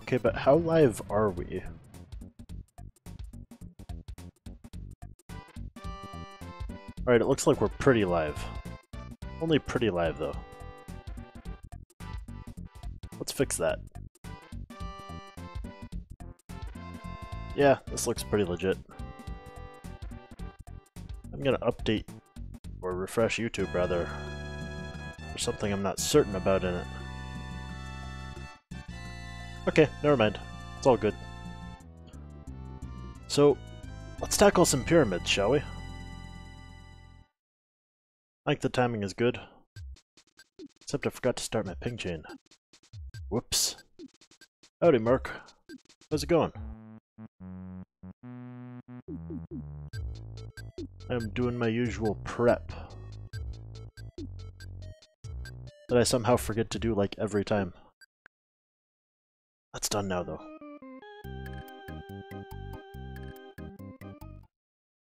Okay, but how live are we? Alright, it looks like we're pretty live. Only pretty live, though. Let's fix that. Yeah, this looks pretty legit. I'm gonna update, or refresh YouTube, rather. There's something I'm not certain about in it. Okay, never mind. It's all good. So, let's tackle some pyramids, shall we? I think the timing is good. Except I forgot to start my ping chain. Whoops. Howdy, Merc. How's it going? I'm doing my usual prep. That I somehow forget to do like every time. That's done now, though.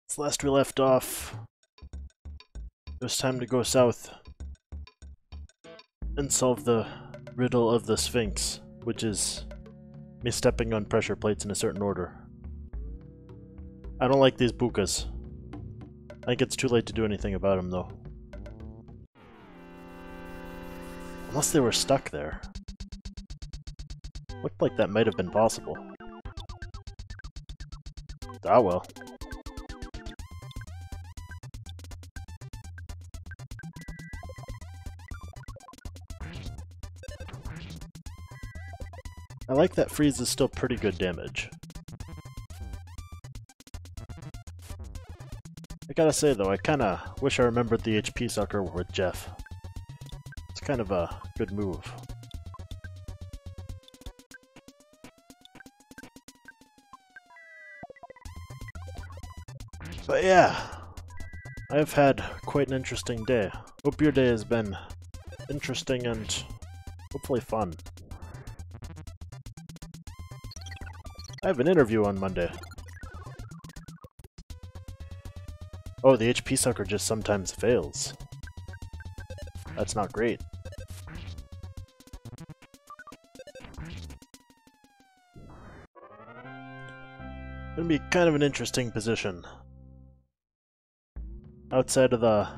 Since last we left off, it was time to go south and solve the riddle of the Sphinx, which is me stepping on pressure plates in a certain order. I don't like these bukas. I think it's too late to do anything about them, though. Unless they were stuck there. Looked like that might have been possible. Ah well. I like that freeze is still pretty good damage. I gotta say though, I kinda wish I remembered the HP sucker with Jeff. It's kind of a good move. But yeah, I've had quite an interesting day. Hope your day has been interesting and hopefully fun. I have an interview on Monday. Oh, the HP sucker just sometimes fails. That's not great. Gonna be kind of an interesting position. Outside of the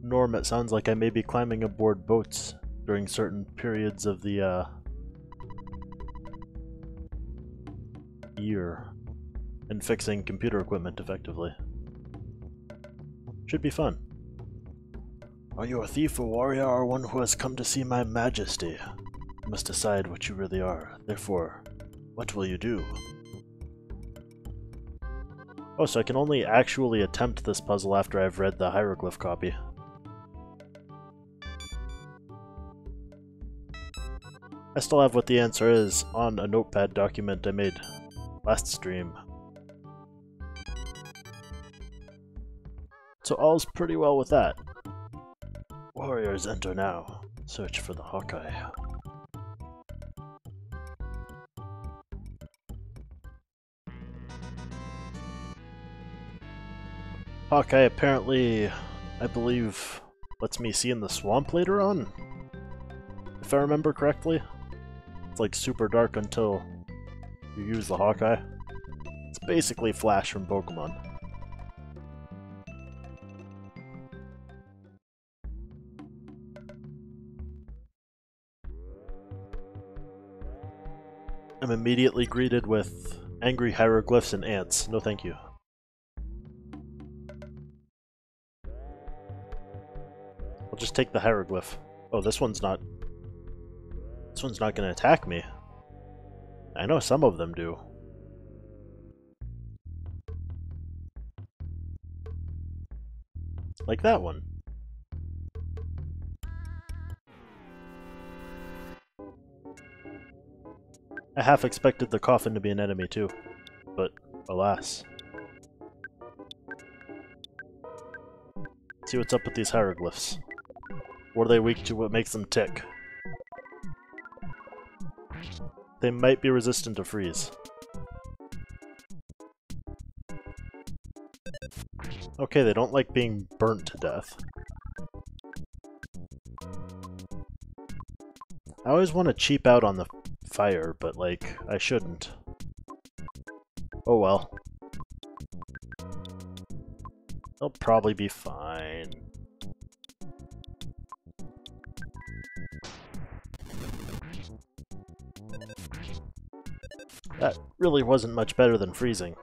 norm, it sounds like I may be climbing aboard boats during certain periods of the year and fixing computer equipment effectively. Should be fun. Are you a thief, a warrior, or one who has come to see my majesty? You must decide what you really are. Therefore, what will you do? Oh, so I can only actually attempt this puzzle after I've read the hieroglyph copy. I still have what the answer is on a notepad document I made last stream. So all's pretty well with that. Warriors enter now. Search for the Hawkeye. Hawkeye apparently, I believe, lets me see in the swamp later on? If I remember correctly. It's like super dark until you use the Hawkeye. It's basically Flash from Pokemon. I'm immediately greeted with angry hieroglyphs and ants. No thank you. I'll just take the hieroglyph. Oh, this one's not gonna attack me. I know some of them do. Like that one. I half expected the coffin to be an enemy too, but alas. Let's see what's up with these hieroglyphs. What are they weak to? What makes them tick? They might be resistant to freeze. Okay, they don't like being burnt to death. I always want to cheap out on the fire, but like, I shouldn't. Oh well. They'll probably be fine. That really wasn't much better than freezing.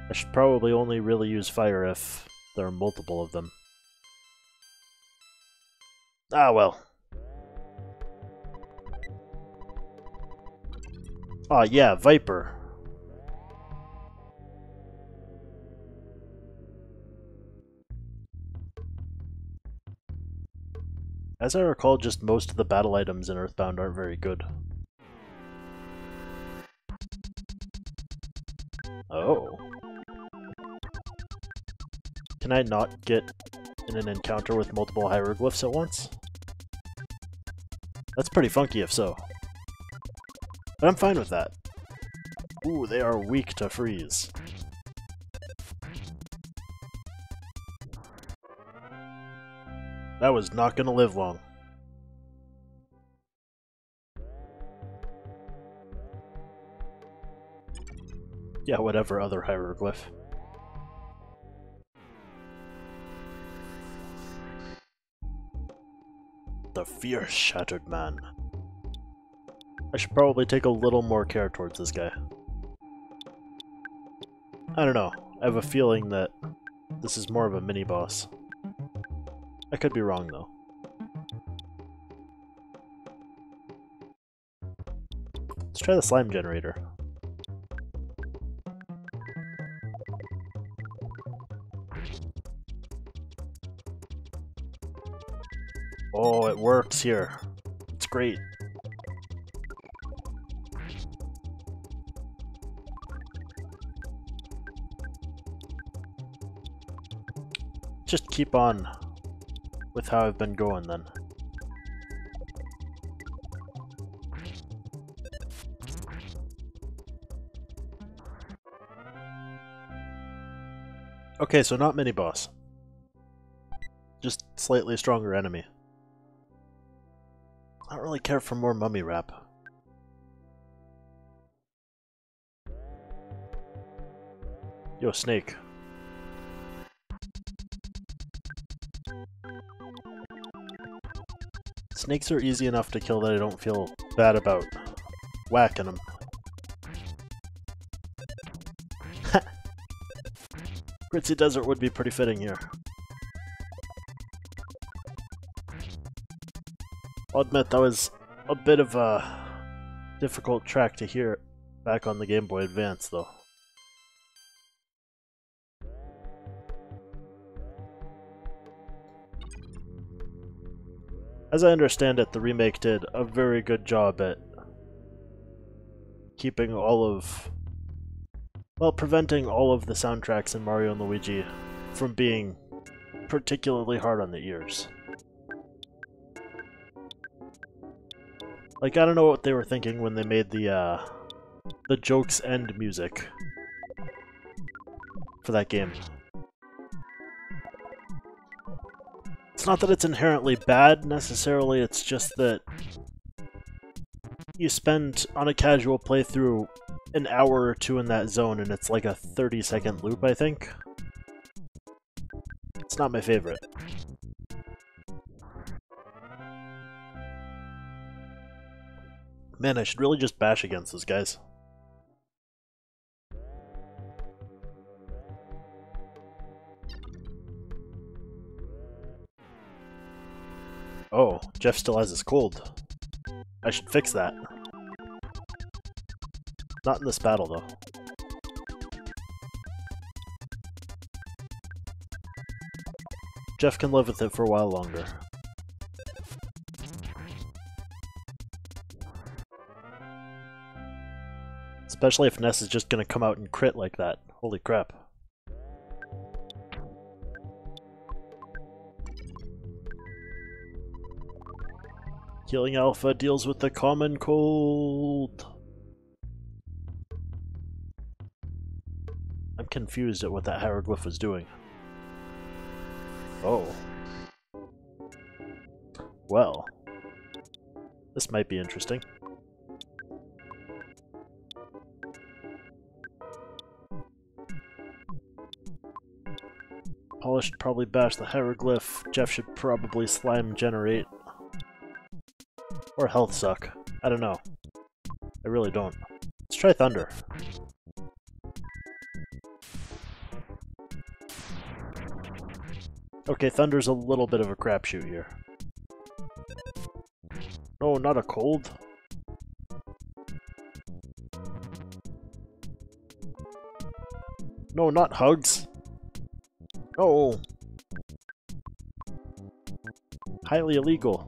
I should probably only really use fire if there are multiple of them. Ah well. Aw yeah, Viper. As I recall, just most of the battle items in EarthBound aren't very good. Oh. Can I not get in an encounter with multiple hieroglyphs at once? That's pretty funky if so. But I'm fine with that. Ooh, they are weak to freeze. That was not gonna live long. Yeah, whatever, other hieroglyph. The fierce shattered man. I should probably take a little more care towards this guy. I don't know. I have a feeling that this is more of a mini-boss. I could be wrong, though. Let's try the slime generator. Oh, it works here. It's great. Just keep on with how I've been going then. Okay, so not mini-boss. Just slightly stronger enemy. I don't really care for more mummy wrap. Yo, snake. Snakes are easy enough to kill that I don't feel bad about whacking them. Gritzy Desert would be pretty fitting here. I'll admit that was a bit of a difficult track to hear back on the Game Boy Advance, though. As I understand it, the remake did a very good job at keeping all of... well, preventing all of the soundtracks in Mario & Luigi from being particularly hard on the ears. Like, I don't know what they were thinking when they made the Jokes End music for that game. It's not that it's inherently bad, necessarily, it's just that you spend, on a casual playthrough, an hour or two in that zone, and it's like a 30-second loop, I think. It's not my favorite. Man, I should really just bash against those guys. Oh, Jeff still has his cold. I should fix that. Not in this battle, though. Jeff can live with it for a while longer. Especially if Ness is just gonna come out and crit like that. Holy crap. Healing Alpha deals with the common cold. I'm confused at what that hieroglyph was doing. Oh. Well. This might be interesting. Wallace should probably bash the hieroglyph. Jeff should probably slime generate. Or health suck. I don't know. I really don't. Let's try thunder. Okay, thunder's a little bit of a crapshoot here. No, not a cold. No, not hugs. No. Highly illegal.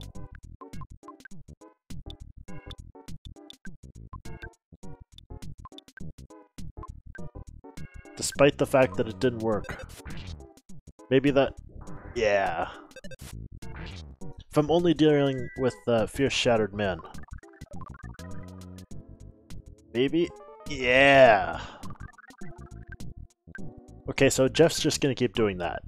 Despite the fact that it didn't work. Maybe that... Yeah. If I'm only dealing with Fierce Shattered Man. Maybe? Yeah! Okay, so Jeff's just gonna keep doing that.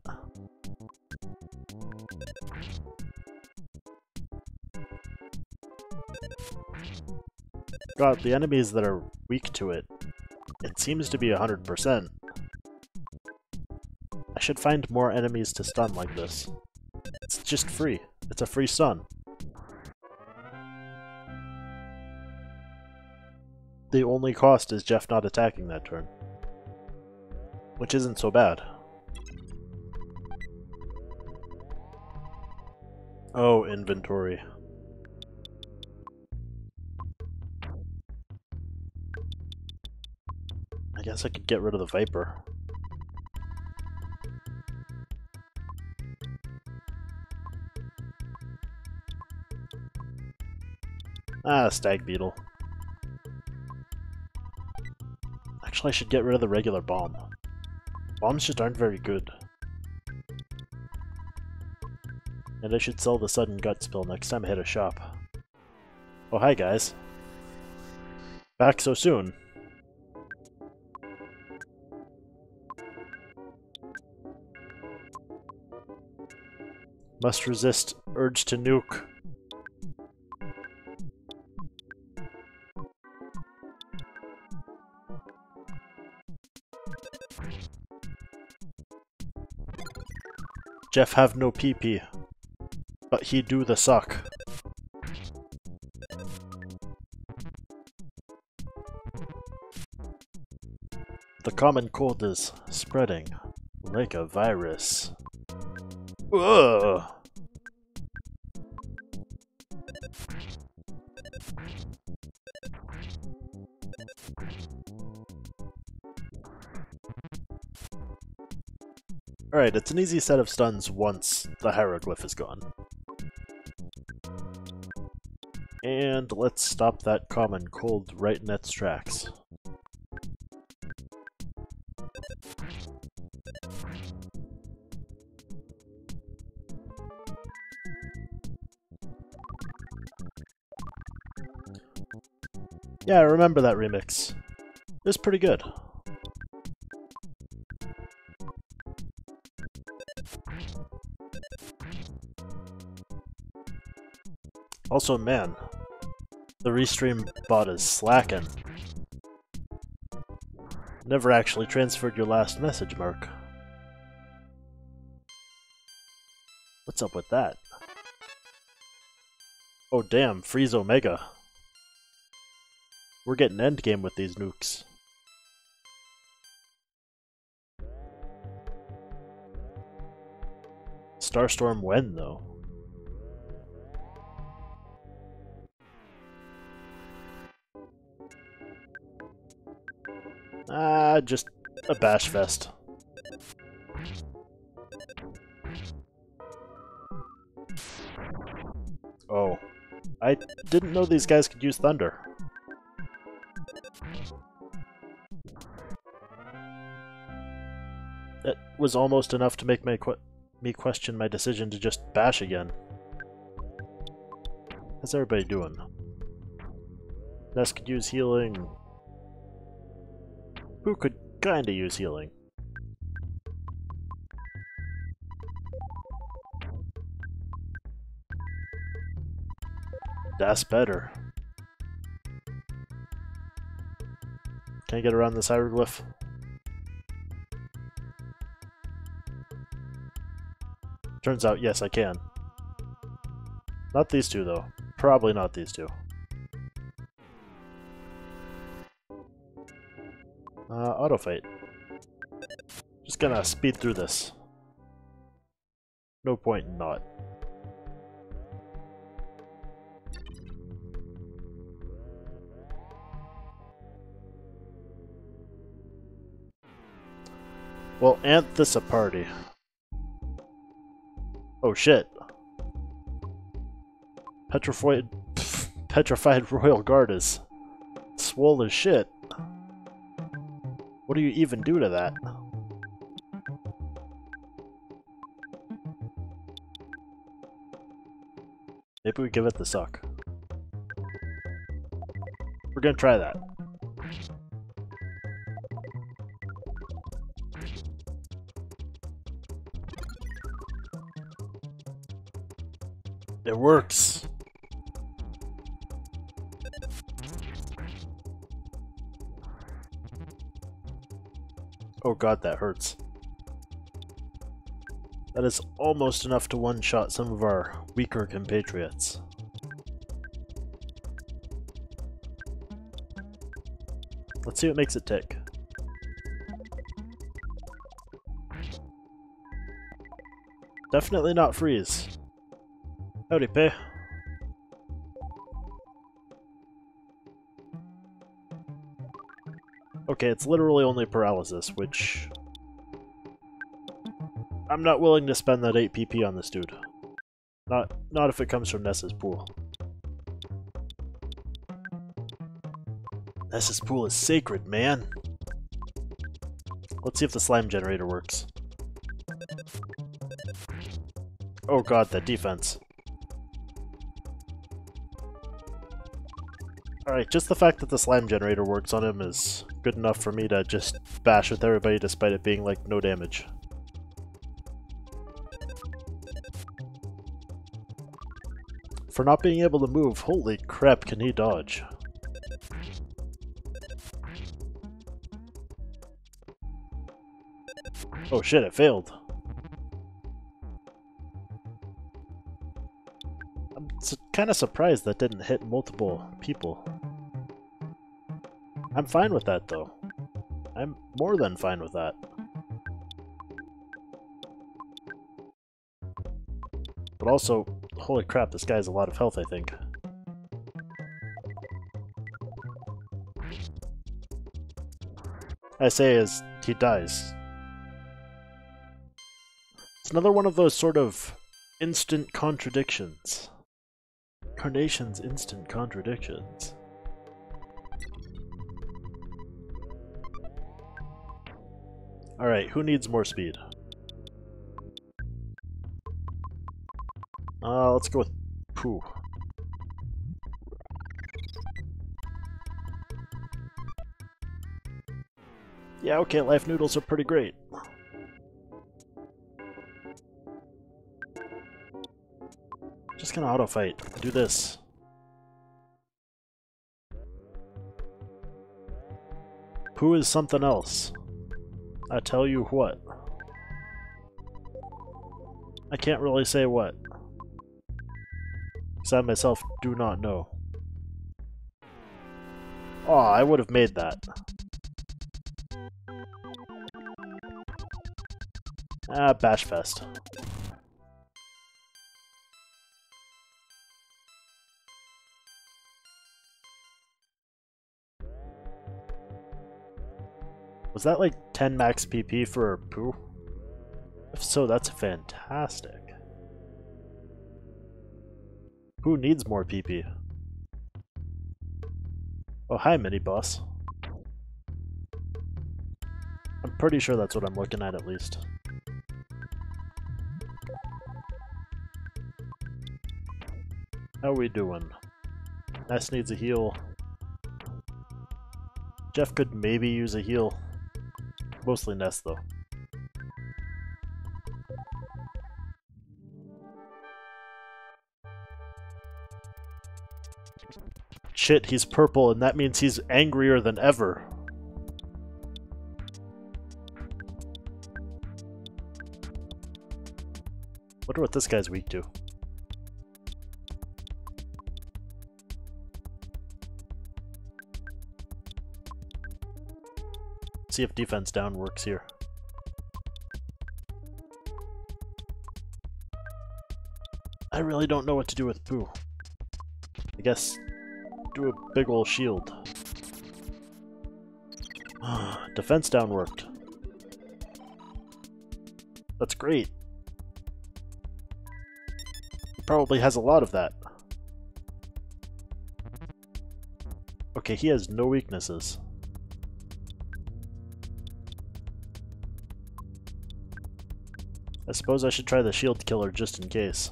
God, the enemies that are weak to it, it seems to be 100%. I should find more enemies to stun like this. It's just free. It's a free stun. The only cost is Jeff not attacking that turn. Which isn't so bad. Oh, inventory. I guess I could get rid of the Viper. Ah, Stag Beetle. Actually, I should get rid of the regular bomb. Bombs just aren't very good. And I should sell the Sudden Gut Spill next time I hit a shop. Oh, hi guys. Back so soon. Must resist urge to nuke. Jeff have no PP, but he do the suck. The common cold is spreading like a virus. Ugh. Alright, it's an easy set of stuns once the hieroglyph is gone. And let's stop that common cold right in its tracks. Yeah, I remember that remix. It was pretty good. Also, man, the restream bot is slacking. Never actually transferred your last message, Mark. What's up with that? Oh damn, freeze Omega. We're getting endgame with these nukes. Starstorm when, though? Ah, just a bash fest. Oh. I didn't know these guys could use thunder. That was almost enough to make me question my decision to just bash again. How's everybody doing? Ness could use healing. Who could kinda use healing? That's better. Can I get around this hieroglyph? Turns out, yes, I can. Not these two, though. Probably not these two. Auto fight. Just gonna speed through this. No point in not. Well, ant this a party. Oh shit. Petrified Royal Guard is swole as shit. What do you even do to that? Maybe we give it the suck. We're gonna try that. It works! Oh god, that hurts. That is almost enough to one-shot some of our weaker compatriots. Let's see what makes it tick. Definitely not freeze. Howdy, Pay. Okay, it's literally only paralysis, which... I'm not willing to spend that 8 PP on this dude. Not if it comes from Ness's pool. Ness's pool is sacred, man! Let's see if the slime generator works. Oh god, that defense. Alright, just the fact that the slime generator works on him is good enough for me to just bash with everybody despite it being like no damage. For not being able to move, holy crap, can he dodge? Oh shit, it failed. I'm kind of surprised that didn't hit multiple people. I'm fine with that though. I'm more than fine with that. But also, holy crap, this guy has a lot of health, I think. I say as he dies. It's another one of those sort of instant contradictions. Carnation's instant contradictions. Alright, who needs more speed? Let's go with Pooh. Yeah, okay, life noodles are pretty great. Just gonna auto fight. Do this. Pooh is something else. I tell you what. I can't really say what. Because I myself do not know. Aw, I would have made that. Ah, Bashfest. Was that like 10 max PP for Pooh? If so, that's fantastic. Who needs more PP? Oh, hi, mini-boss. I'm pretty sure that's what I'm looking at least. How we doing? Ness needs a heal. Jeff could maybe use a heal. Mostly Ness, though. Shit, he's purple, and that means he's angrier than ever. Wonder what this guy's weak to. See if defense down works here. I really don't know what to do with Pooh. I guess do a big ol' shield. Defense down worked. That's great. He probably has a lot of that. Okay, he has no weaknesses. I suppose I should try the shield killer just in case.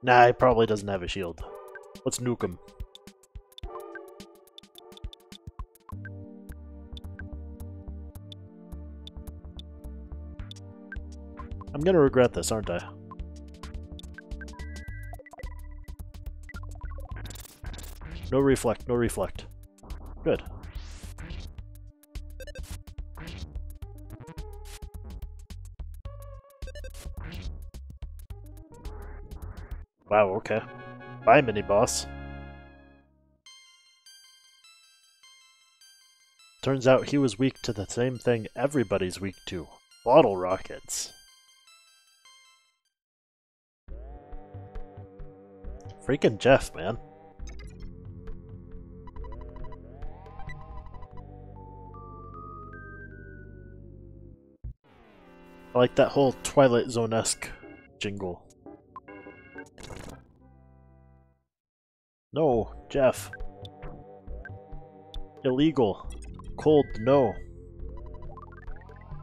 Nah, he probably doesn't have a shield. Let's nuke him. I'm gonna regret this, aren't I? No reflect, no reflect. Good. Wow, okay. Bye, mini-boss. Turns out he was weak to the same thing everybody's weak to. Bottle rockets. Freaking Jeff, man. I like that whole Twilight Zone-esque jingle. No, Jeff. Illegal. Cold, no.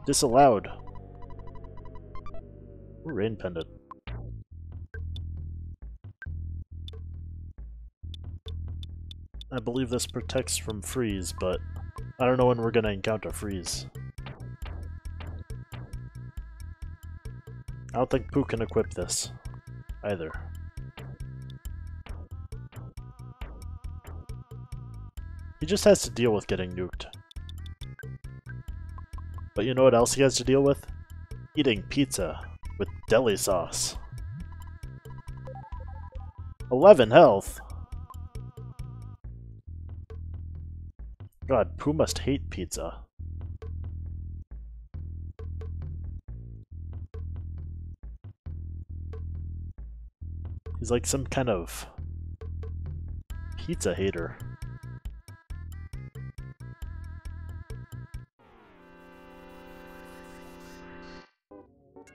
Disallowed. Ooh, rain pendant. I believe this protects from freeze, but I don't know when we're gonna encounter freeze. I don't think Pooh can equip this, either. He just has to deal with getting nuked. But you know what else he has to deal with? Eating pizza with deli sauce. 11 health! God, Pooh must hate pizza. He's like some kind of pizza hater.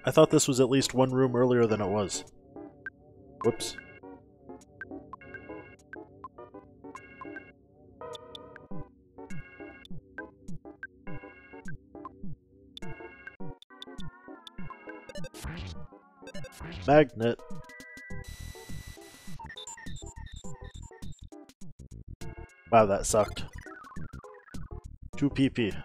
I thought this was at least one room earlier than it was. Whoops. Magnet. Wow, that sucked. 2 PP.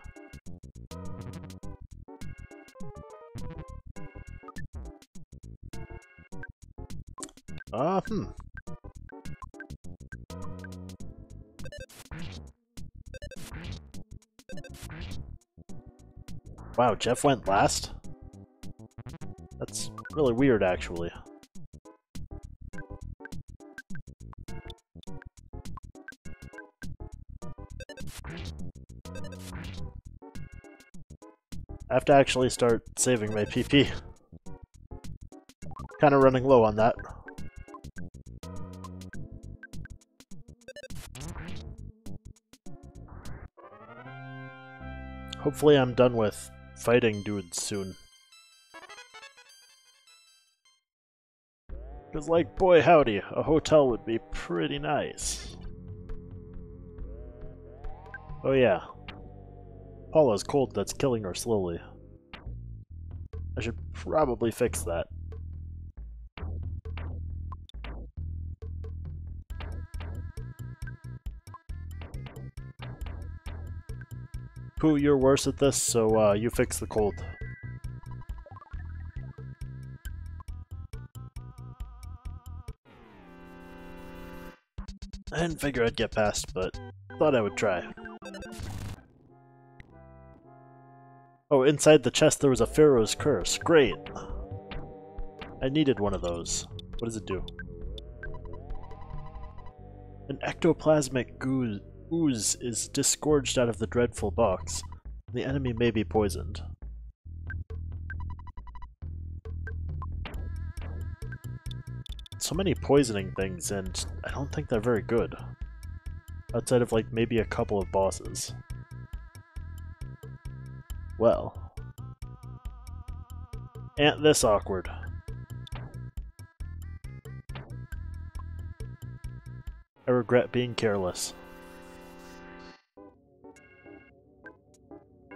Wow, Jeff went last? That's really weird, actually. I have to actually start saving my PP. Kinda running low on that. Hopefully I'm done with fighting dudes soon. Cause like, boy howdy, a hotel would be pretty nice. Oh yeah. Paula's cold that's killing her slowly. I should probably fix that. Pooh, you're worse at this, so you fix the cold. I didn't figure I'd get past, but thought I would try. Oh, inside the chest there was a Pharaoh's Curse. Great! I needed one of those. What does it do? An ectoplasmic ooze is disgorged out of the dreadful box. The enemy may be poisoned. So many poisoning things, and I don't think they're very good. Outside of, like, maybe a couple of bosses. Well. Ain't this awkward. I regret being careless.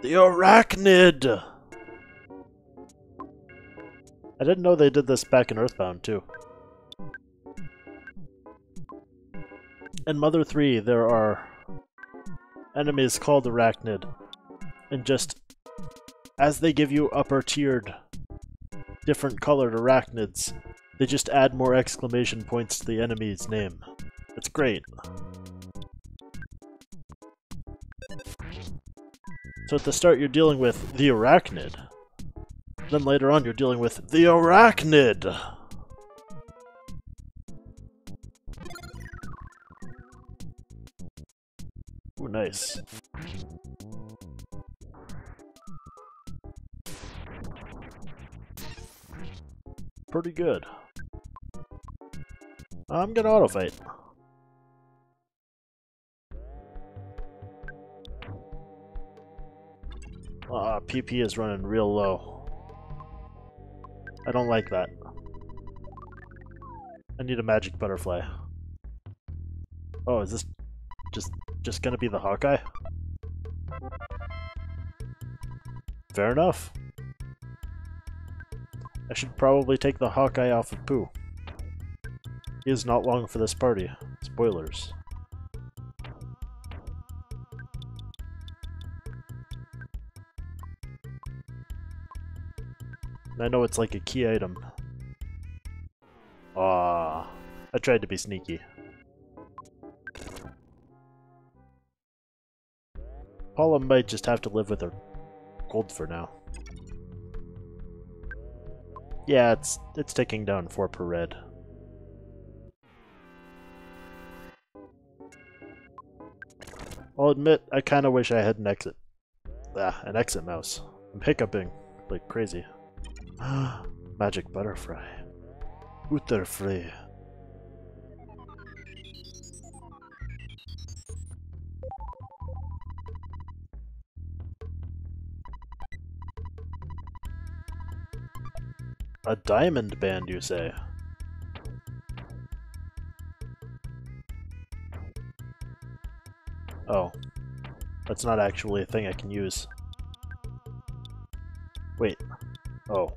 The Arachnid! I didn't know they did this back in EarthBound, too. In Mother 3, there are enemies called Arachnid, and just as they give you upper-tiered, different colored Arachnids, they just add more exclamation points to the enemy's name. It's great. So at the start you're dealing with the Arachnid, then later on you're dealing with the Arachnid! Ooh, nice. Pretty good. I'm gonna auto-fight. PP is running real low. I don't like that. I need a magic butterfly. Oh, is this just gonna be the Hawkeye? Fair enough. I should probably take the Hawkeye off of Pooh. He is not long for this party. Spoilers. I know it's like a key item. Ah, I tried to be sneaky. Paula might just have to live with her gold for now. Yeah, it's ticking down 4 per red. I'll admit, I kinda wish I had an exit. An exit mouse. I'm hiccuping like crazy. Magic butterfly. Butterfly. A diamond band, you say? Oh. That's not actually a thing I can use. Wait. Oh.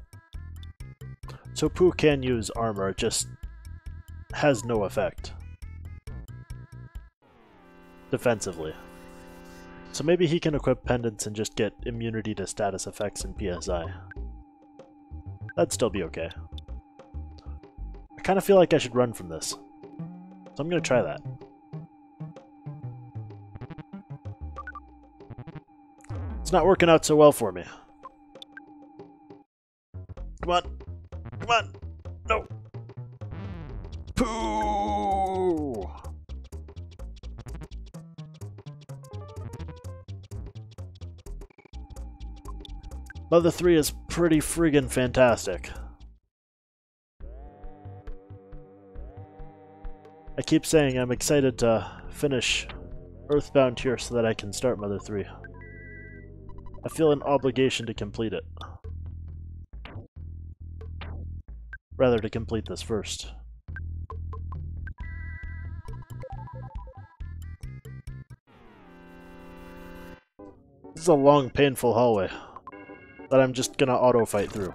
So Pooh can use armor, it just has no effect. Defensively. So maybe he can equip pendants and just get immunity to status effects in PSI. That'd still be okay. I kind of feel like I should run from this. So I'm gonna try that. It's not working out so well for me. Come on! Come on! No! Pooh! Mother 3 is pretty friggin' fantastic. I keep saying I'm excited to finish EarthBound here so that I can start Mother 3. I feel an obligation to complete it. Rather, to complete this first. This is a long, painful hallway that I'm just gonna auto-fight through.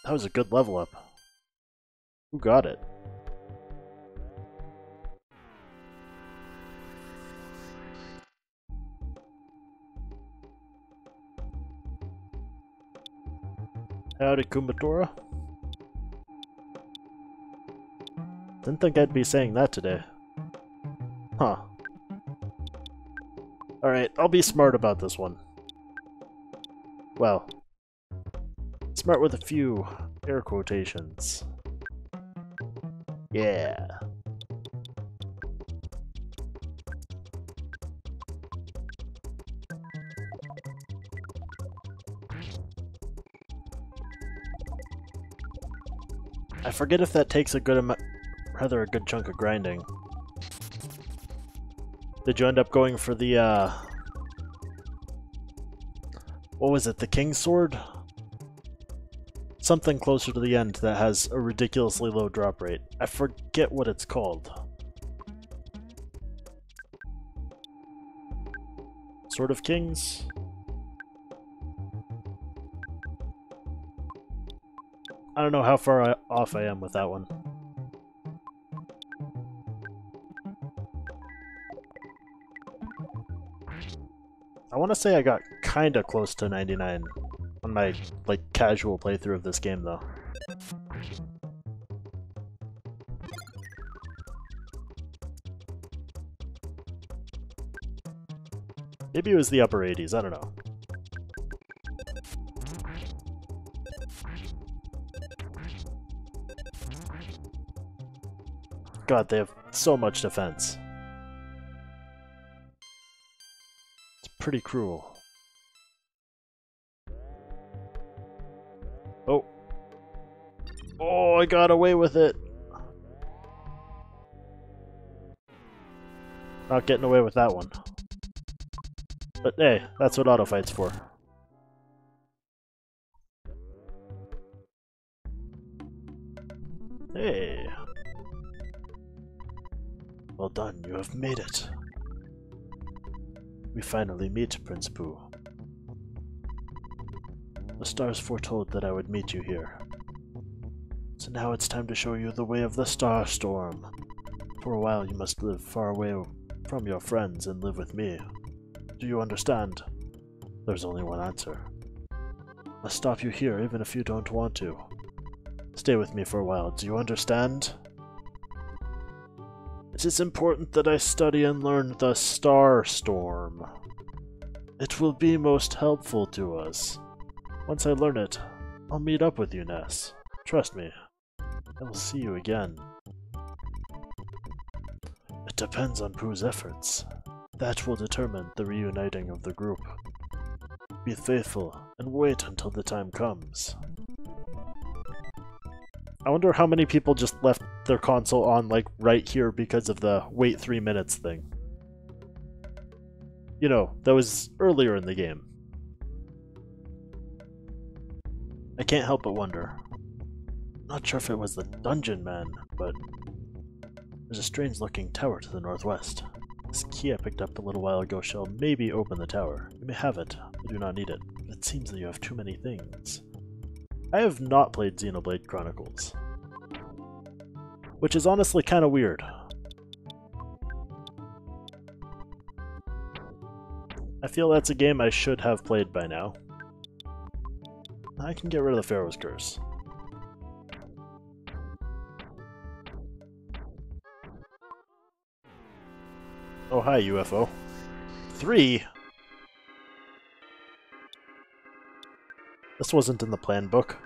That was a good level up. Who got it? Howdy, Kumatora. Didn't think I'd be saying that today. Huh. Alright, I'll be smart about this one. Well, smart with a few air quotations. Yeah. I forget if that takes a good amount, rather a good chunk of grinding. Did you end up going for the, what was it, the King's Sword? Something closer to the end that has a ridiculously low drop rate. I forget what it's called. Sword of Kings? I don't know how far off I am with that one. I want to say I got kinda close to 99 on my, like, casual playthrough of this game, though. Maybe it was the upper 80s, I don't know. God, they have so much defense. It's pretty cruel. Oh. Oh, I got away with it. Not getting away with that one. But hey, that's what auto fight's for. Hey. Well done, you have made it. We finally meet, Prince Pooh. The stars foretold that I would meet you here. So now it's time to show you the way of the Star Storm. For a while you must live far away from your friends and live with me. Do you understand? There's only one answer. I'll stop you here even if you don't want to. Stay with me for a while, do you understand? It is important that I study and learn the Star Storm. It will be most helpful to us. Once I learn it, I'll meet up with you, Ness. Trust me, I will see you again. It depends on Pooh's efforts. That will determine the reuniting of the group. Be faithful and wait until the time comes. I wonder how many people just left their console on, like, right here because of the wait 3 minutes thing. You know, that was earlier in the game. I can't help but wonder. Not sure if it was the Dungeon Man, but there's a strange-looking tower to the northwest. This key I picked up a little while ago shall maybe open the tower. You may have it. I do not need it. It seems that you have too many things. I have not played Xenoblade Chronicles, which is honestly kind of weird. I feel that's a game I should have played by now. I can get rid of the Pharaoh's Curse. Oh, hi, UFO. 3? This wasn't in the plan book.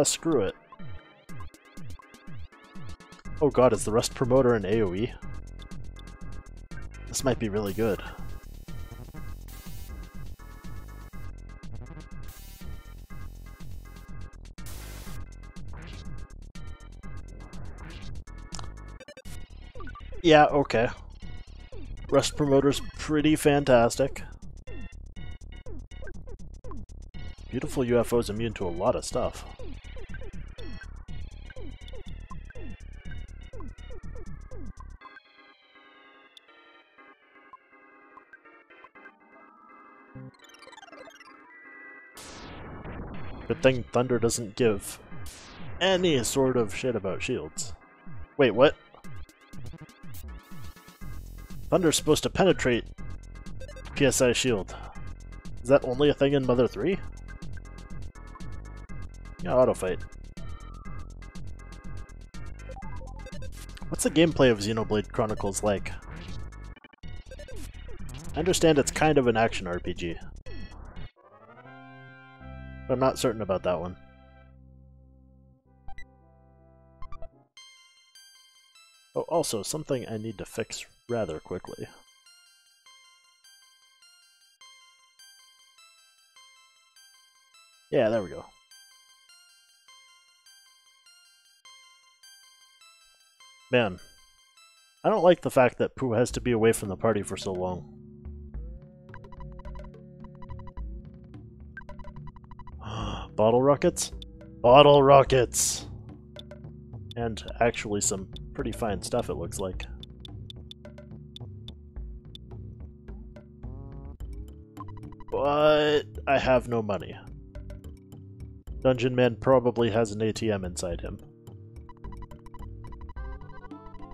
Screw it. Oh god, is the Rust Promoter an AoE? This might be really good. Yeah, okay. Rust Promoter's pretty fantastic. Beautiful UFO's immune to a lot of stuff. Good thing Thunder doesn't give any sort of shit about shields. Wait, what? Thunder's supposed to penetrate PSI shield. Is that only a thing in Mother 3? Yeah, auto fight. What's the gameplay of Xenoblade Chronicles like? I understand it's kind of an action RPG. But I'm not certain about that one. Oh, also, something I need to fix rather quickly. Yeah, there we go. Man, I don't like the fact that Pooh has to be away from the party for so long. Bottle rockets? Bottle rockets! And actually some pretty fine stuff, it looks like. But I have no money. Dungeon Man probably has an ATM inside him.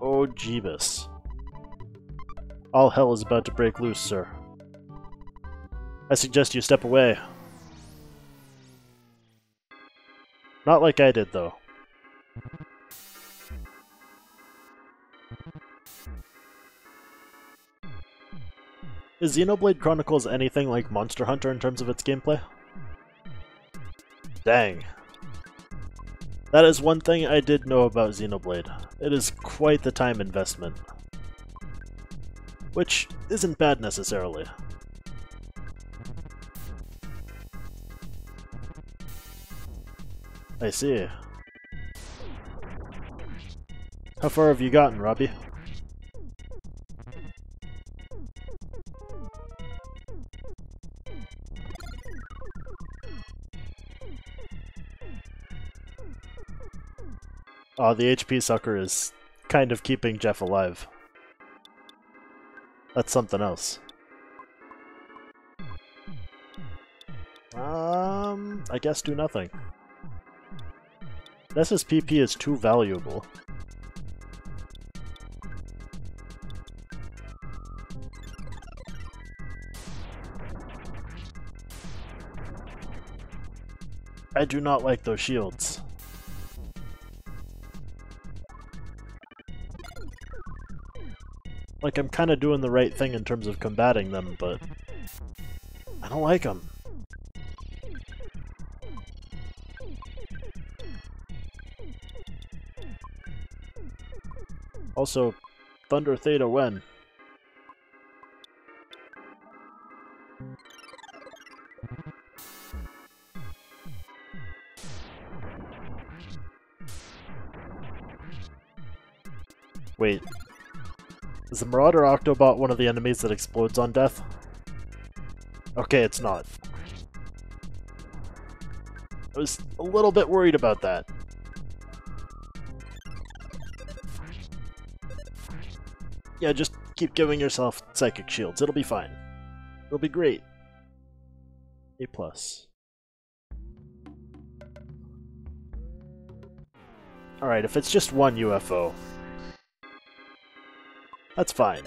Oh, Jeebus. All hell is about to break loose, sir. I suggest you step away. Not like I did, though. Is Xenoblade Chronicles anything like Monster Hunter in terms of its gameplay? Dang. That is one thing I did know about Xenoblade. It is quite the time investment. Which isn't bad necessarily. I see. How far have you gotten, Robbie? Oh, the HP sucker is kind of keeping Jeff alive. That's something else. I guess do nothing. SSPP is too valuable. I do not like those shields. Like, I'm kind of doing the right thing in terms of combating them, but I don't like them. Also, Thunder Theta when? Wait. Is the Marauder Octobot one of the enemies that explodes on death? Okay, it's not. I was a little bit worried about that. Yeah, just keep giving yourself psychic shields. It'll be fine. It'll be great. A+. Alright, if it's just one UFO, that's fine.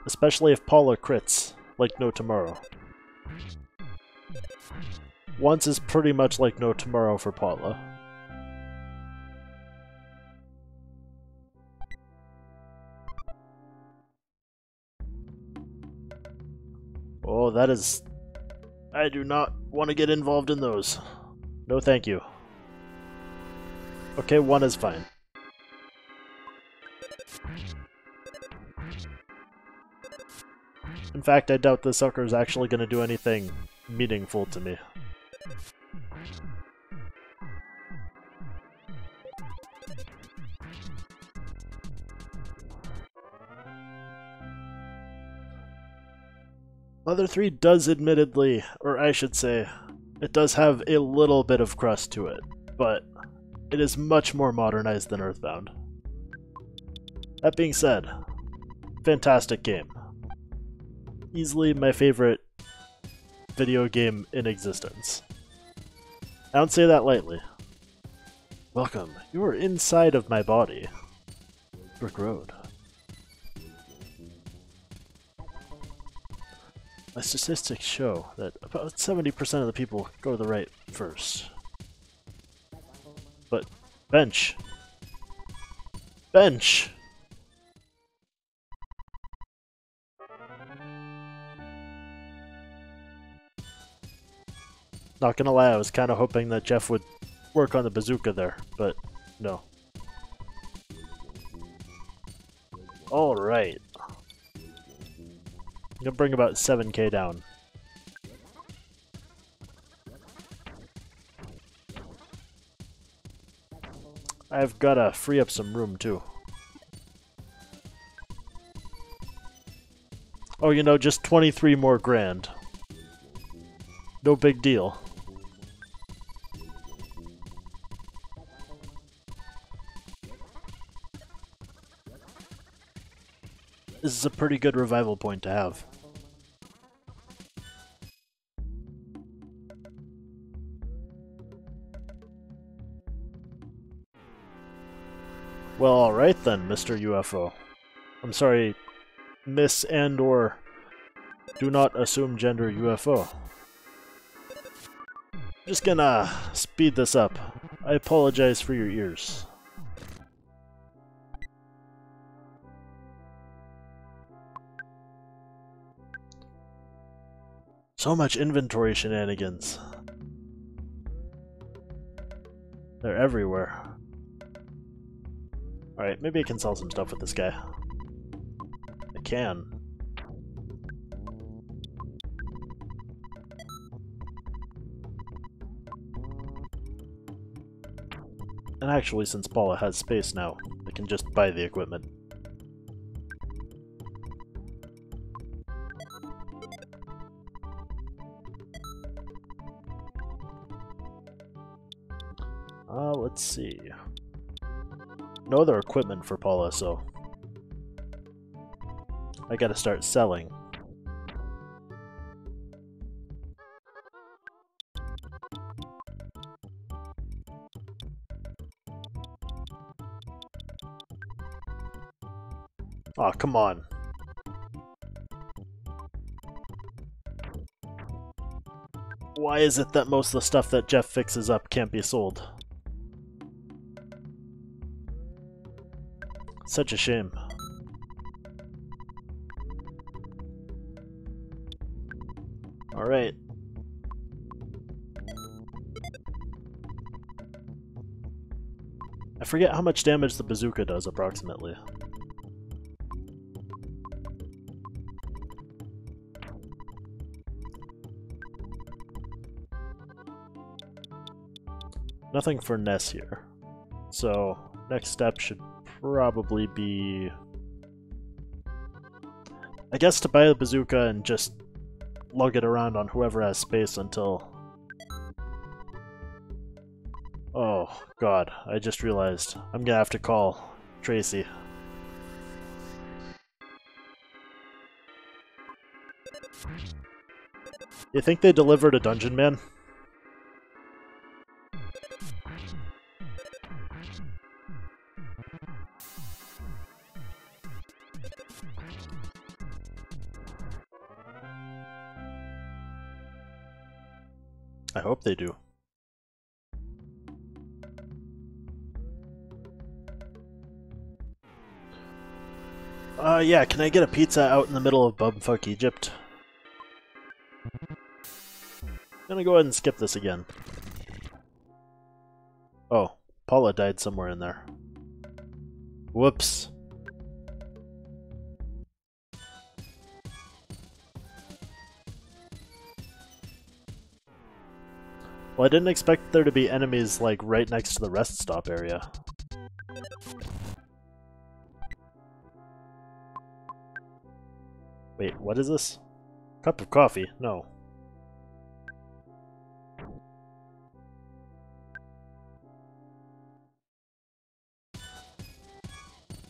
Especially if Paula crits, like no tomorrow. Once is pretty much like no tomorrow for Paula. Oh, that is... I do not want to get involved in those. No thank you. Okay, one is fine. In fact, I doubt this sucker is actually going to do anything meaningful to me. Mother 3 does admittedly, or I should say, it does have a little bit of crust to it, but it is much more modernized than EarthBound. That being said, fantastic game. Easily my favorite video game in existence. I don't say that lightly. Welcome, you are inside of my body. Brick Road. My statistics show that about 70% of the people go to the right first. But, bench! Bench! Not gonna lie, I was kind of hoping that Jeff would work on the bazooka there, but no. Alright. I'm gonna bring about 7k down. I've gotta free up some room too. Oh, you know, just 23 more grand. No big deal. This is a pretty good revival point to have. Well, alright then, Mr. UFO. I'm sorry, Miss and or do not assume gender UFO. Just gonna speed this up. I apologize for your ears. So much inventory shenanigans. They're everywhere. Alright, maybe I can sell some stuff with this guy. I can. And actually, since Paula has space now, I can just buy the equipment. Let's see. No other equipment for Paula, so I gotta start selling. Aw, come on. Why is it that most of the stuff that Jeff fixes up can't be sold? Such a shame. Alright. I forget how much damage the bazooka does approximately. Nothing for Ness here. So, next step should probably be, I guess, to buy the bazooka and just lug it around on whoever has space until... Oh, God, I just realized. I'm gonna have to call Tracy. You think they delivered a dungeon man? I hope they do. Yeah, can I get a pizza out in the middle of bumfuck Egypt? I'm gonna go ahead and skip this again. Oh, Paula died somewhere in there. Whoops. Well, I didn't expect there to be enemies, like, right next to the rest stop area. Wait, what is this? Cup of coffee? No.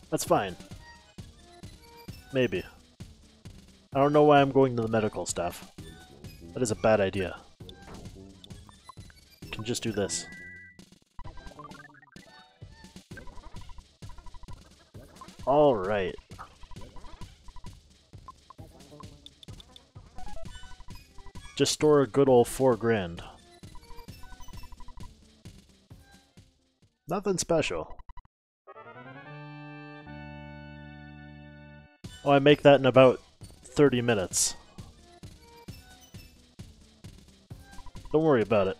That's fine. Maybe. I don't know why I'm going to the medical staff. That is a bad idea. I can just do this. Alright. Just store a good old 4 grand. Nothing special. Oh, I make that in about 30 minutes. Don't worry about it.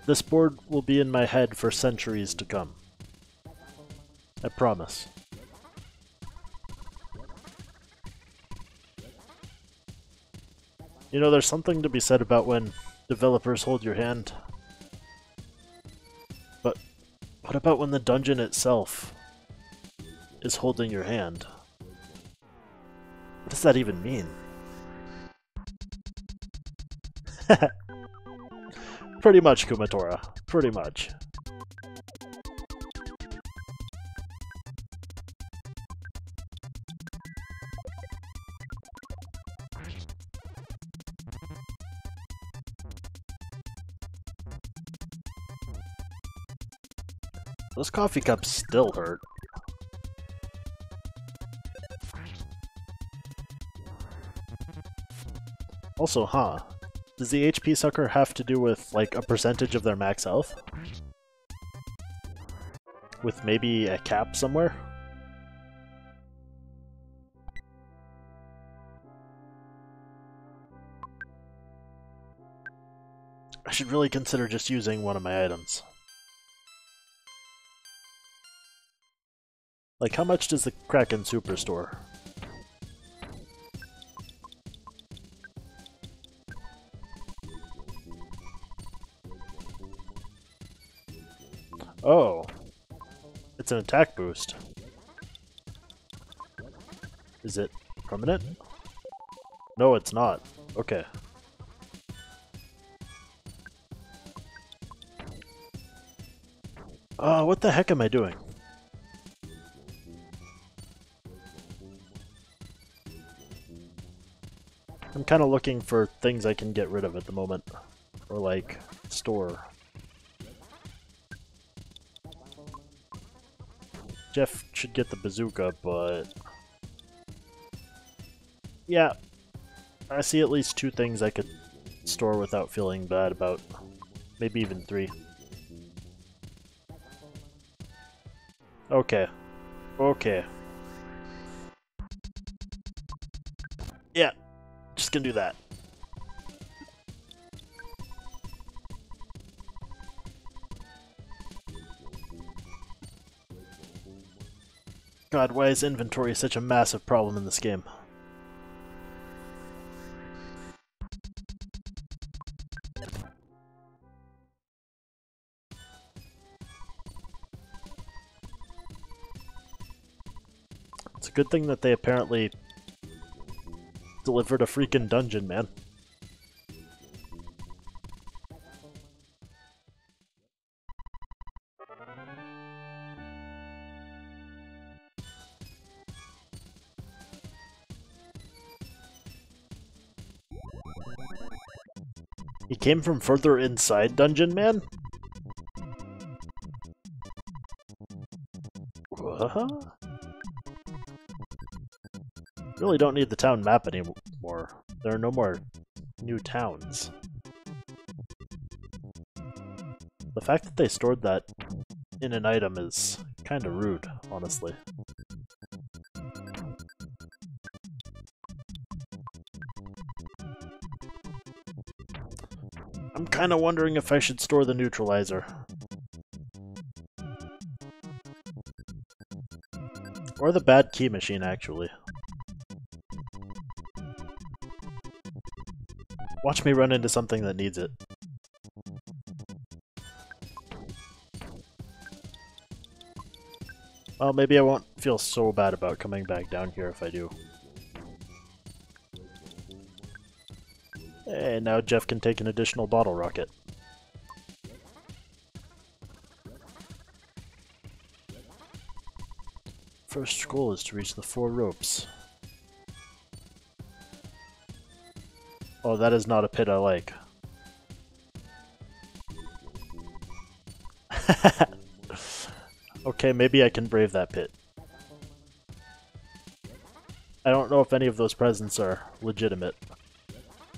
This board will be in my head for centuries to come. I promise. You know, there's something to be said about when developers hold your hand. But what about when the dungeon itself is holding your hand? What does that even mean? Pretty much, Kumatora. Pretty much. Those coffee cups still hurt. Also, huh? Does the HP sucker have to do with, like, a percentage of their max health? With maybe a cap somewhere? I should really consider just using one of my items. Like, how much does the Kraken Superstore? Oh. It's an attack boost. Is it permanent? No, it's not. Okay. What the heck am I doing? I'm kind of looking for things I can get rid of at the moment. Or, like, store. Jeff should get the bazooka, but... yeah. I see at least 2 things I could store without feeling bad about. Maybe even 3. Okay. Okay. Yeah. Just gonna do that. God, why is inventory such a massive problem in this game? It's a good thing that they apparently delivered a freaking dungeon, man. He came from further inside Dungeon Man? What? Really don't need the town map anymore. There are no more new towns. The fact that they stored that in an item is kinda rude, honestly. I'm kinda wondering if I should store the neutralizer. Or the bad key machine, actually. Watch me run into something that needs it. Well, maybe I won't feel so bad about coming back down here if I do. Hey, now Jeff can take an additional bottle rocket. First goal is to reach the 4 ropes. Oh, that is not a pit I like. Okay, maybe I can brave that pit. I don't know if any of those presents are legitimate.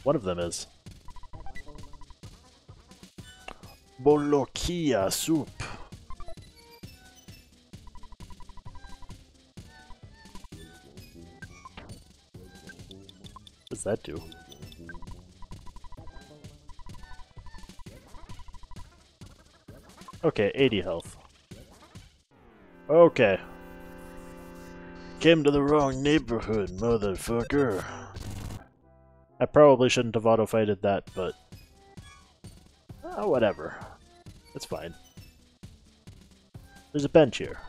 One of them is. Bolokia soup. What's that do? Okay, 80 health. Okay. Came to the wrong neighborhood, motherfucker. I probably shouldn't have auto-fighted that, but... whatever. It's fine. There's a bench here.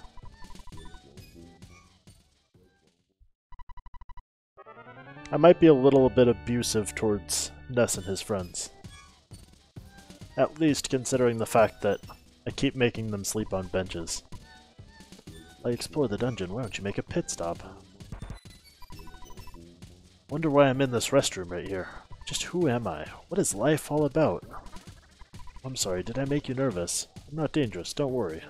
I might be a little bit abusive towards Ness and his friends. At least considering the fact that I keep making them sleep on benches. I explore the dungeon, why don't you make a pit stop? Wonder why I'm in this restroom right here. Just who am I? What is life all about? I'm sorry, did I make you nervous? I'm not dangerous, don't worry.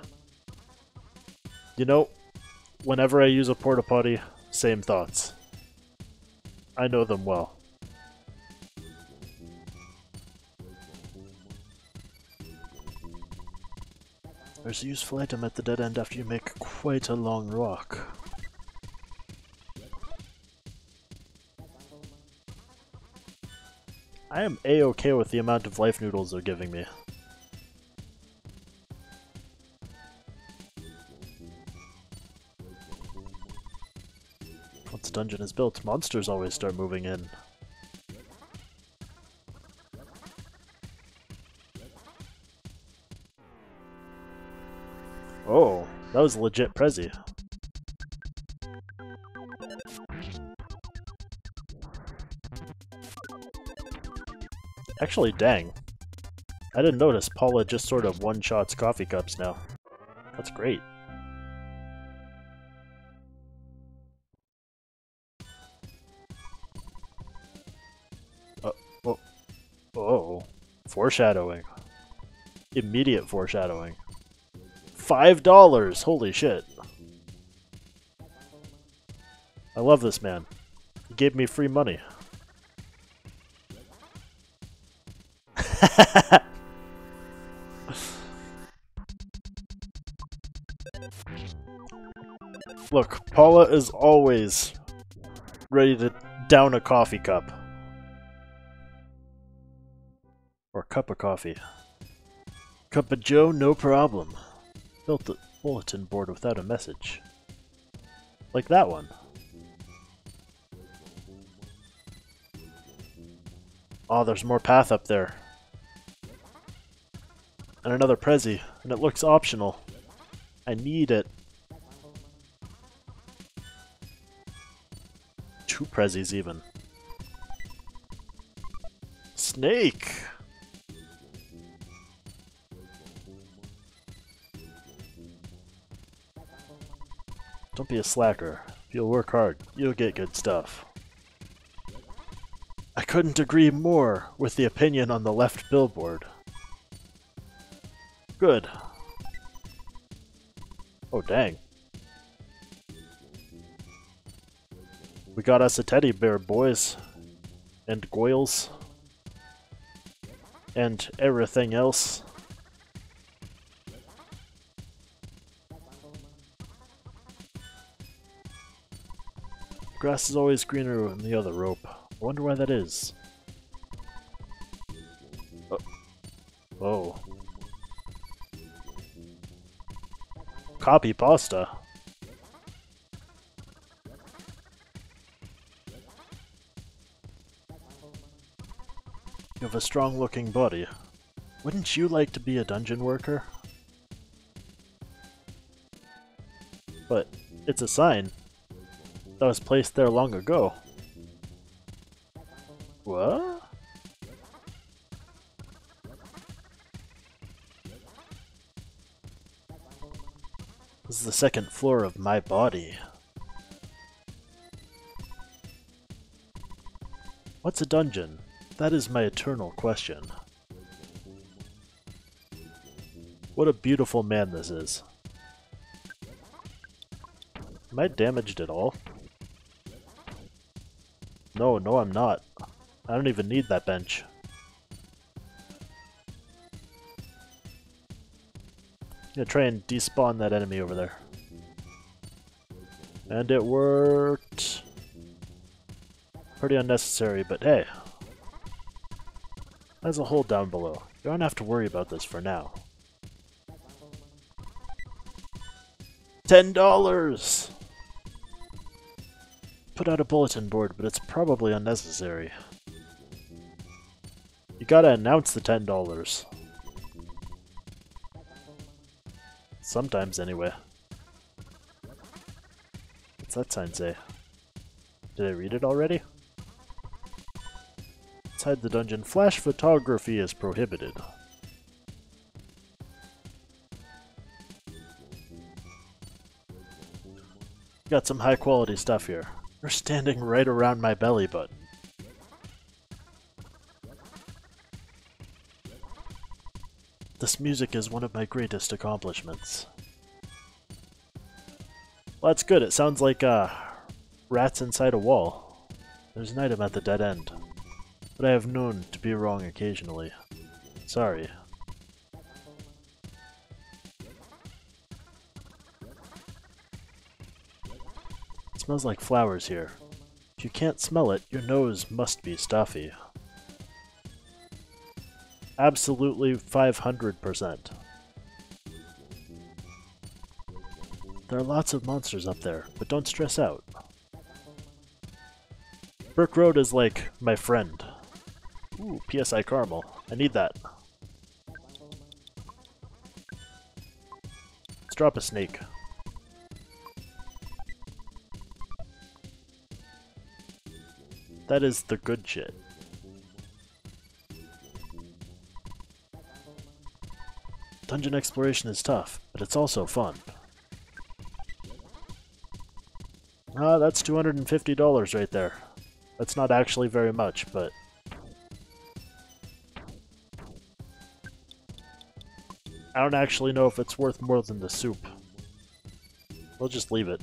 You know, whenever I use a porta potty, same thoughts. I know them well. There's a useful item at the dead end after you make quite a long walk. I am a-okay with the amount of life noodles they're giving me. Once a dungeon is built, monsters always start moving in. Oh, that was a legit Prezi. Actually, dang. I didn't notice Paula just sort of one-shots coffee cups now. That's great. Oh. Foreshadowing. Immediate foreshadowing. $5! Holy shit. I love this man. He gave me free money. Look, Paula is always ready to down a coffee cup. Or cup of coffee. Cup of Joe, no problem. Built the bulletin board without a message. Like that one. Oh, there's more path up there. And another Prezi, and it looks optional. I need it. 2 Prezis even. Snake! Don't be a slacker. If you'll work hard, you'll get good stuff. I couldn't agree more with the opinion on the left billboard. Good. Oh, dang. We got us a teddy bear, boys. And goyles. And everything else. Grass is always greener than the other rope. I wonder why that is. Oh. Copy pasta. You have a strong-looking body. Wouldn't you like to be a dungeon worker? But it's a sign that was placed there long ago. What? This is the second floor of my body. What's a dungeon? That is my eternal question. What a beautiful man this is. Am I damaged at all? No, I'm not. I don't even need that bench. I'm gonna try and despawn that enemy over there. And it worked. Pretty unnecessary, but hey. There's a hole down below. You don't have to worry about this for now. $10! Put out a bulletin board, but it's probably unnecessary. You gotta announce the $10. Sometimes, anyway. What's that sign say? Did I read it already? Inside the dungeon, flash photography is prohibited. Got some high quality stuff here. You're standing right around my belly button. This music is one of my greatest accomplishments. Well, that's good. It sounds like rats inside a wall. There's an item at the dead end. But I have known to be wrong occasionally. Sorry. It smells like flowers here. If you can't smell it, your nose must be stuffy. Absolutely 500%. There are lots of monsters up there, but don't stress out. Brick Road is like my friend. Ooh, PSI Caramel. I need that. Let's drop a snake. That is the good shit. Dungeon exploration is tough, but it's also fun. Ah, that's $250 right there. That's not actually very much, but... I don't actually know if it's worth more than the soup. We'll just leave it.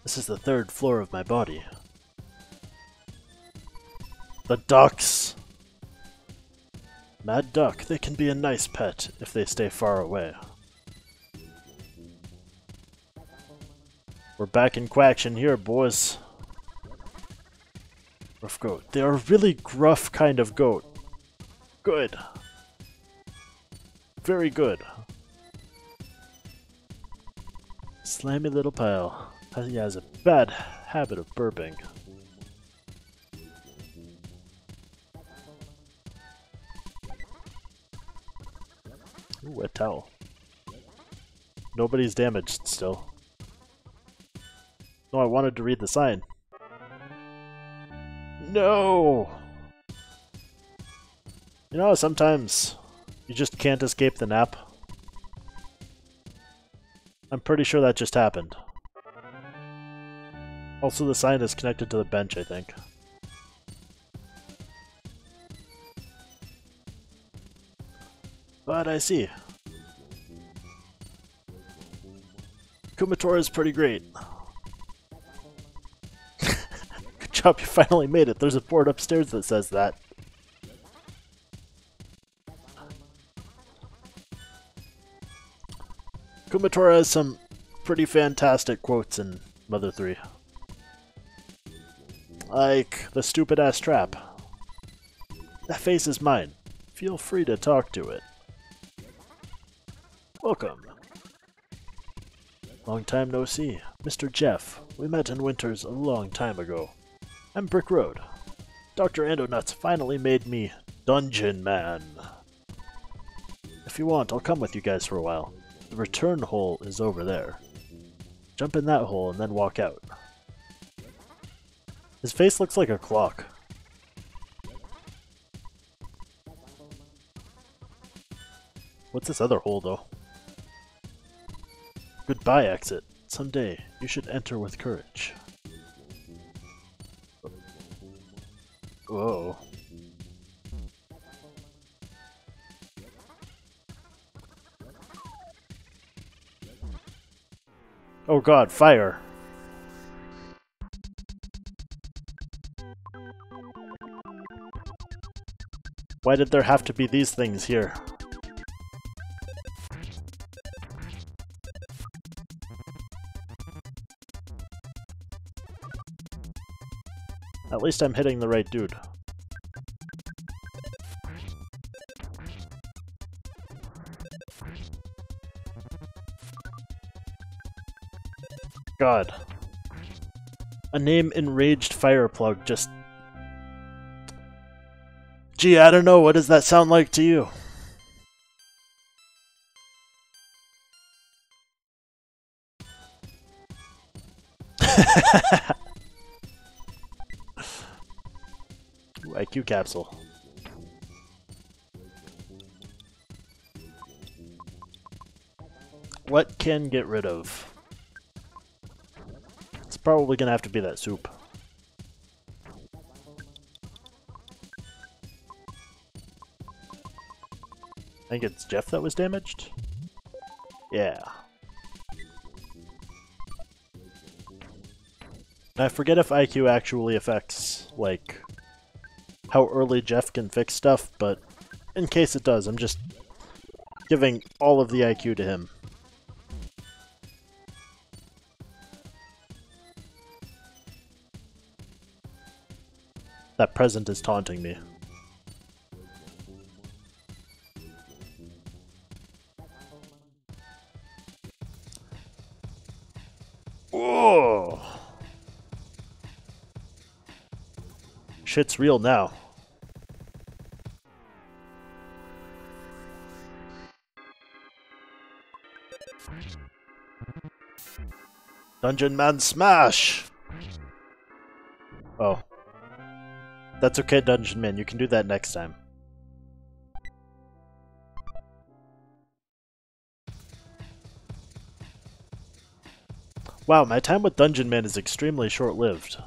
This is the 3rd floor of my body. The ducks! Mad duck, they can be a nice pet if they stay far away. We're back in Quaction here, boys. Rough goat. They are a really gruff kind of goat. Good. Very good. Slimy little pile. He has a bad habit of burping. Ooh, wet towel. Nobody's damaged still. No, I wanted to read the sign. No! You know, sometimes you just can't escape the nap. I'm pretty sure that just happened. Also, the sign is connected to the bench, I think. But I see. Kumatora is pretty great. Good job, you finally made it. There's a board upstairs that says that. Kumatora has some pretty fantastic quotes in Mother 3. Like the stupid-ass trap. That face is mine. Feel free to talk to it. Welcome. Long time no see. Mr. Jeff, we met in Winters a long time ago. I'm Brick Road. Dr. Andonuts finally made me Dungeon Man. If you want, I'll come with you guys for a while. The return hole is over there. Jump in that hole and then walk out. His face looks like a clock. What's this other hole, though? Goodbye, exit. Someday, you should enter with courage. Whoa. Oh god, fire! Why did there have to be these things here? At least I'm hitting the right dude. God. A name Enraged Fireplug just... Gee, I don't know, what does that sound like to you? Ooh, IQ capsule. What can get rid of? It's probably gonna have to be that soup. I think it's Jeff that was damaged? Yeah. I forget if IQ actually affects, like, how early Jeff can fix stuff, but in case it does, I'm just giving all of the IQ to him. That present is taunting me. Whoa! Shit's real now. Dungeon Man smash! Oh. That's okay, Dungeon Man. You can do that next time. Wow, my time with Dungeon Man is extremely short-lived.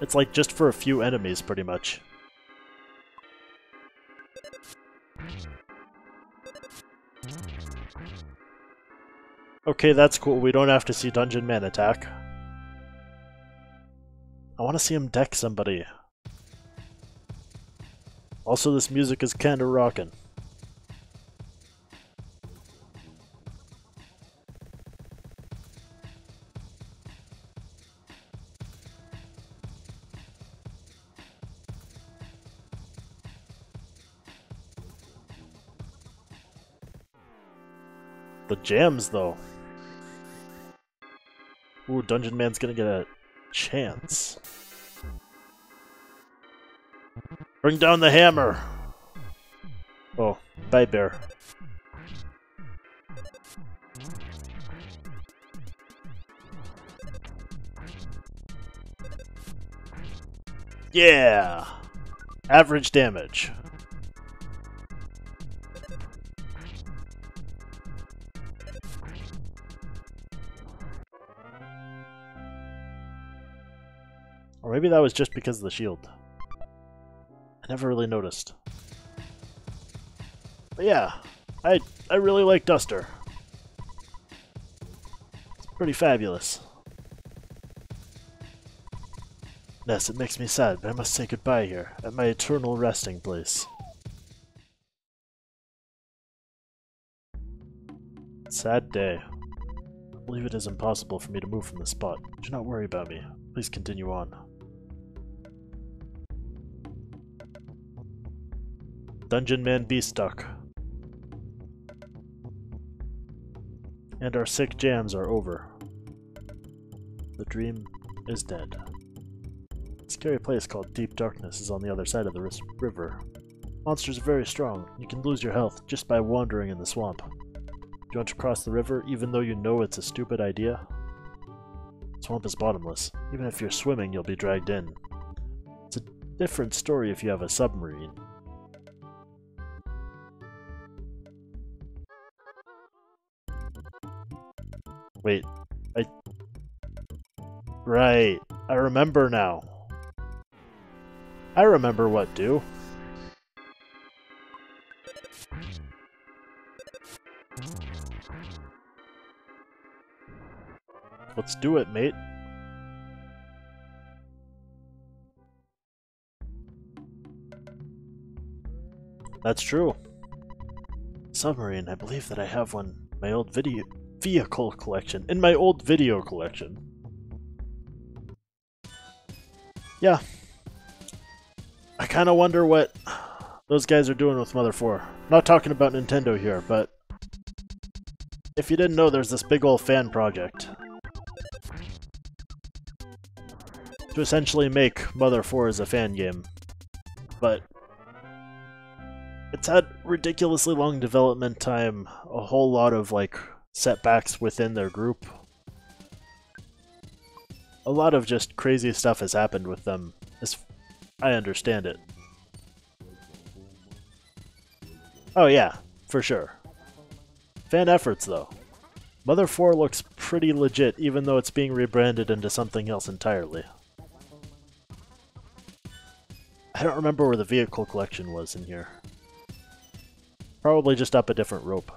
It's like just for a few enemies, pretty much. Okay, that's cool. We don't have to see Dungeon Man attack. I want to see him deck somebody. Also, this music is kinda rockin'. The jams, though. Ooh, Dungeon Man's gonna get a chance. Bring down the hammer! Oh, bye, bear. Yeah! Average damage. Or maybe that was just because of the shield. I never really noticed. But yeah, I really like Duster. It's pretty fabulous. Ness, it makes me sad, but I must say goodbye here, at my eternal resting place. Sad day. I believe it is impossible for me to move from this spot. Do not worry about me. Please continue on. Dungeon Man be stuck. And our sick jams are over. The dream is dead. A scary place called Deep Darkness is on the other side of the river. Monsters are very strong. You can lose your health just by wandering in the swamp. Do you want to cross the river even though you know it's a stupid idea? The swamp is bottomless. Even if you're swimming, you'll be dragged in. It's a different story if you have a submarine. Wait, Right, I remember now. I remember what do. Let's do it, mate. That's true. Submarine, I believe that I have one. My old vehicle collection. In my old video collection. Yeah. I kind of wonder what those guys are doing with Mother 4. Not talking about Nintendo here, but if you didn't know, there's this big old fan project to essentially make Mother 4 as a fan game. But it's had ridiculously long development time, a whole lot of like setbacks within their group. A lot of just crazy stuff has happened with them, as I understand it. Oh yeah, for sure. Fan efforts though. Mother 4 looks pretty legit even though it's being rebranded into something else entirely. I don't remember where the vehicle collection was in here. Probably just up a different rope.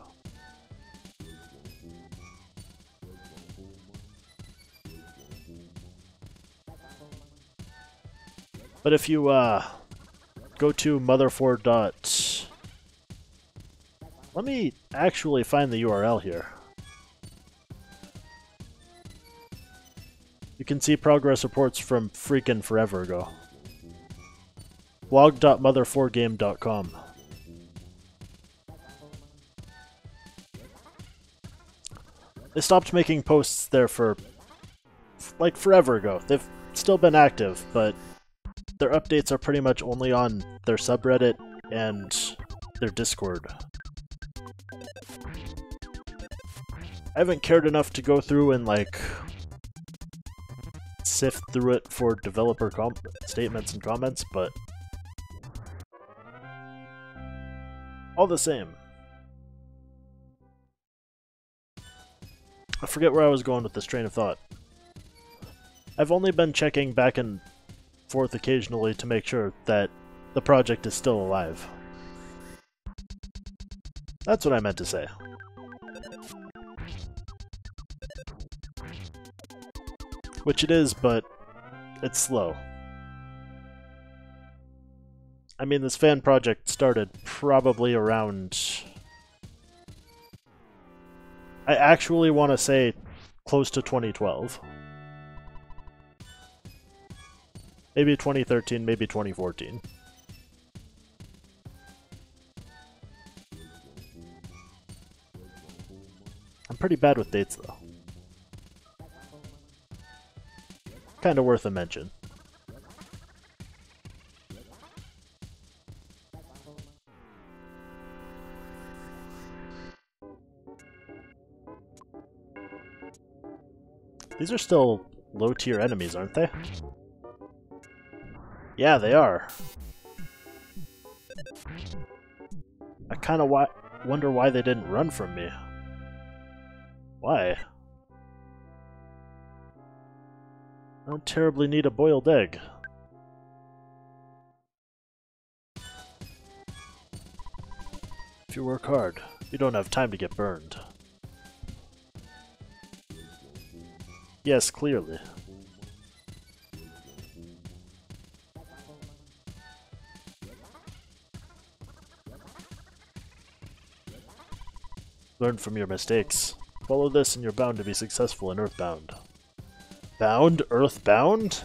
But if you go to mother4. Let me actually find the URL here. You can see progress reports from freaking forever ago. blog.mother4game.com. They stopped making posts there for like forever ago. They've still been active, but their updates are pretty much only on their subreddit and their Discord. I haven't cared enough to go through and like sift through it for developer statements and comments, but all the same. I forget where I was going with this train of thought. I've only been checking back and forth occasionally to make sure that the project is still alive. That's what I meant to say. Which it is, but it's slow. I mean, this fan project started probably around... I actually want to say close to 2012. Maybe 2013, maybe 2014. I'm pretty bad with dates, though. Kinda worth a mention. These are still low-tier enemies, aren't they? Yeah, they are. I kinda wonder why they didn't run from me. Why? I don't terribly need a boiled egg. If you work hard, you don't have time to get burned. Yes, clearly. Learn from your mistakes. Follow this and you're bound to be successful in EarthBound. Bound? EarthBound?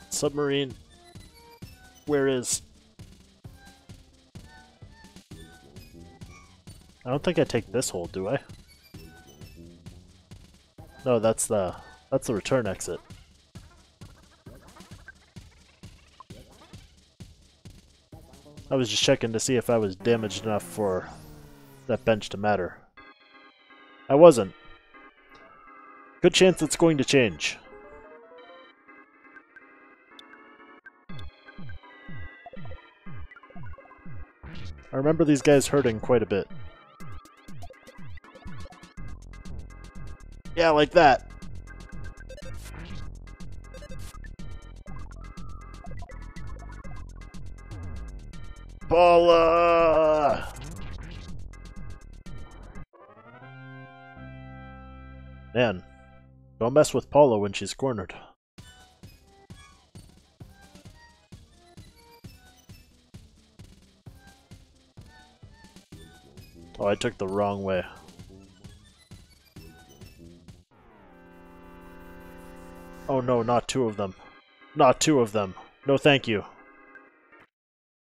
Submarine. Where is... I don't think I take this hole, do I? No, that's the return exit. I was just checking to see if I was damaged enough for that bench to matter. I wasn't. Good chance it's going to change. I remember these guys hurting quite a bit. Yeah, like that. Paula! Man, don't mess with Paula when she's cornered. Oh, I took the wrong way. Oh no, not two of them. Not two of them. No thank you.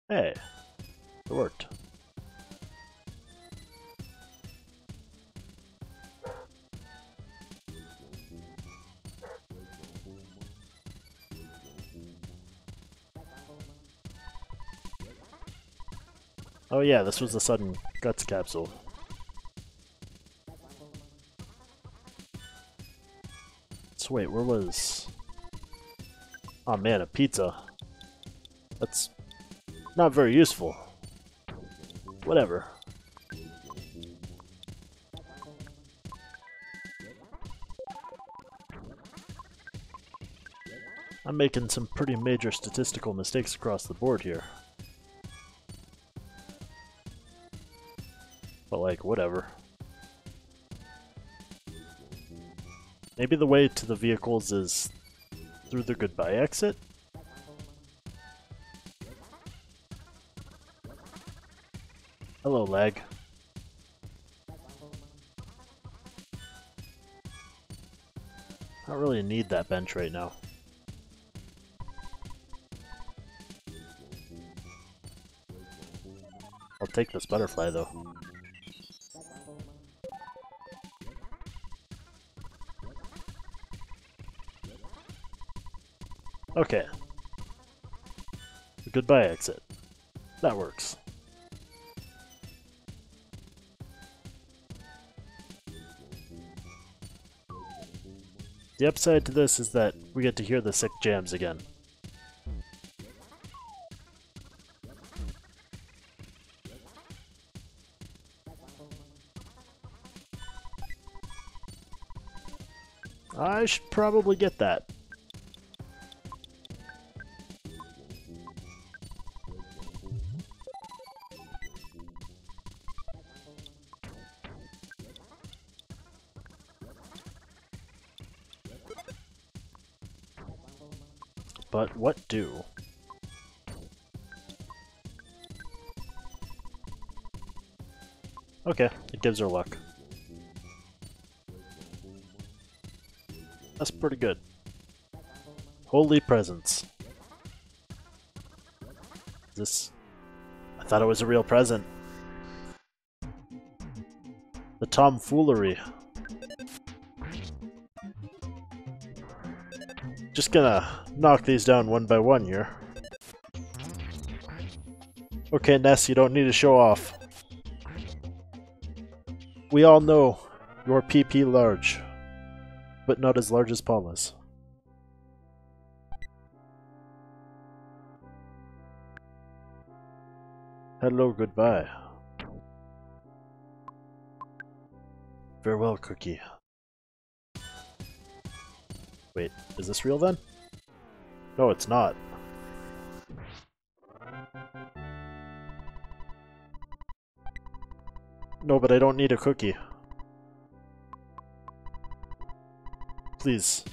Hey, it worked. Oh yeah, this was the sudden guts capsule. So wait, where was... Oh man, a pizza. That's not very useful. Whatever. I'm making some pretty major statistical mistakes across the board here. But like, whatever. Maybe the way to the vehicles is through the goodbye exit? Hello, lag. I don't really need that bench right now. I'll take this butterfly though. Okay. The goodbye exit. That works. The upside to this is that we get to hear the sick jams again. I should probably get that. But what do? Okay, it gives her luck. That's pretty good. Holy presents. This... I thought it was a real present. The tomfoolery. Just gonna knock these down one by one here. Okay, Ness, you don't need to show off. We all know your PP large, but not as large as Paula's. Hello, goodbye. Farewell, Cookie. Wait, is this real then? No, it's not. No, but I don't need a cookie. Please.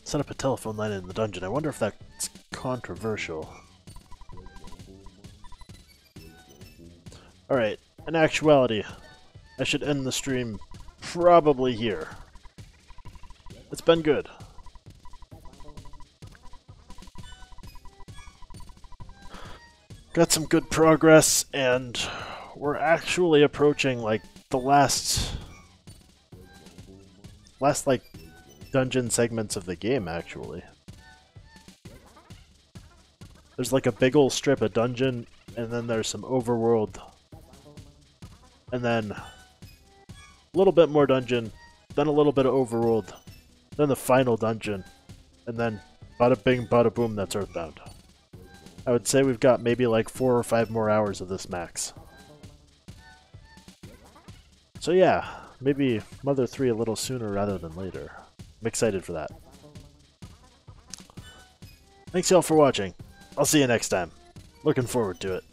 Set up a telephone line in the dungeon. I wonder if that's controversial. Alright, in actuality, I should end the stream probably here. It's been good. Got some good progress, and we're actually approaching like the last like dungeon segments of the game actually. There's like a big ol' strip of dungeon, and then there's some overworld, and then a little bit more dungeon, then a little bit of overworld, then the final dungeon, and then bada bing bada boom, that's EarthBound. I would say we've got maybe like 4 or 5 more hours of this max. So yeah, maybe Mother 3 a little sooner rather than later. I'm excited for that. Thanks y'all for watching. I'll see you next time. Looking forward to it.